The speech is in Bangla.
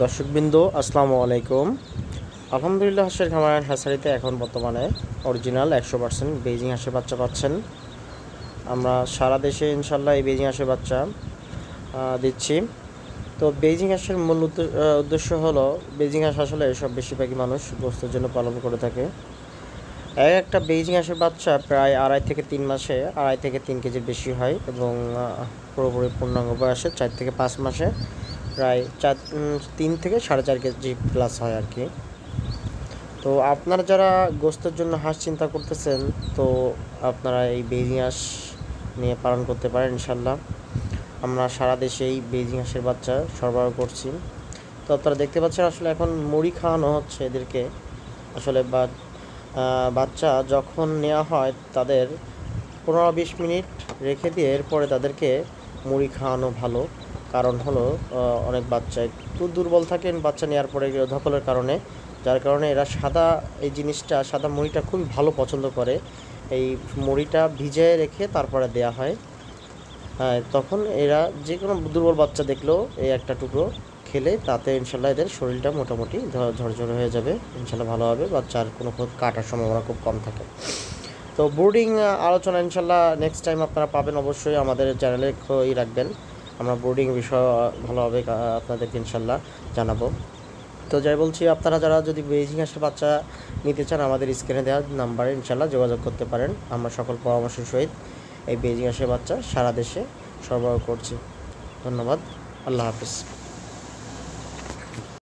দর্শকবৃন্দ আসসালামু আলাইকুম। আলহামদুলিল্লাহ, হাঁসের খামার হ্যাসারিতে এখন বর্তমানে অরিজিনাল 100% বেইজিং হাঁসের বাচ্চা পাচ্ছেন। আমরা সারা দেশে ইনশাল্লাহ এই বেইজিং হাঁসের বাচ্চা দিচ্ছি। তো বেইজিং হাঁসের মূল উদ্দেশ্য হলো, বেইজিং হাঁস আসলে এসব বেশিরভাগই মানুষ গোস্তের জন্য পালন করে থাকে। একটা বেইজিং হাঁসের বাচ্চা প্রায় 2.5 থেকে 3 মাসে 2.5 থেকে 3 কেজির বেশি হয় এবং পুরোপুরি পূর্ণাঙ্গ বয়সে 4 থেকে 5 মাসে প্রায় 3 থেকে 4.5 কেজি প্লাস হয় আর কি। তো আপনারা যারা গোস্তের জন্য হাঁস চিন্তা করতেছেন, তো আপনারা এই বেইজিং হাঁস নিয়ে পালন করতে পারেন ইনশাল্লাহ। আমরা সারা দেশেই বেইজিং হাঁসের বাচ্চা সরবরাহ করছি। তো আপনারা দেখতে পাচ্ছেন আসলে এখন মুড়ি খাওয়ানো হচ্ছে এদেরকে। আসলে বাচ্চা যখন নেওয়া হয় তাদের 15-20 মিনিট রেখে দিয়ে এরপরে তাদেরকে মুড়ি খাওয়ানো ভালো। কারণ হলো অনেক বাচ্চা একটু দুর্বল থাকেন বাচ্চা নেওয়ার পরে ধকলের কারণে, যার কারণে এরা সাদা মুড়িটা খুবই ভালো পছন্দ করে। এই মুড়িটা ভিজিয়ে রেখে তারপরে দেয়া হয়। তখন এরা যে কোনো দুর্বল বাচ্চা দেখলেও এই একটা টুকরো খেলে তাতে ইনশাল্লাহ এদের শরীরটা মোটামুটি ঝরঝরে হয়ে যাবে, ইনশাল্লাহ ভালো হবে। বাচ্চার কোনো কাটার সম্ভাবনা খুব কম থাকে। তো বোর্ডিং আলোচনা ইনশাল্লাহ নেক্সট টাইম আপনারা পাবেন, অবশ্যই আমাদের চ্যানেলে রাখবেন। আমরা বোর্ডিং বিষয় ভালোভাবে আপনাদেরকে ইনশাল্লাহ জানাবো। তো যাই বলছি, আপনারা যারা যদি বেইজিং হাঁসের বাচ্চা নিতে চান আমাদের স্ক্রিনে দেওয়া নাম্বারে ইনশাল্লাহ যোগাযোগ করতে পারেন। আমরা সকল পরামর্শের সহিত এই বেইজিং হাঁসের বাচ্চা সারা দেশে সরবরাহ করছি। ধন্যবাদ। আল্লাহ হাফিজ।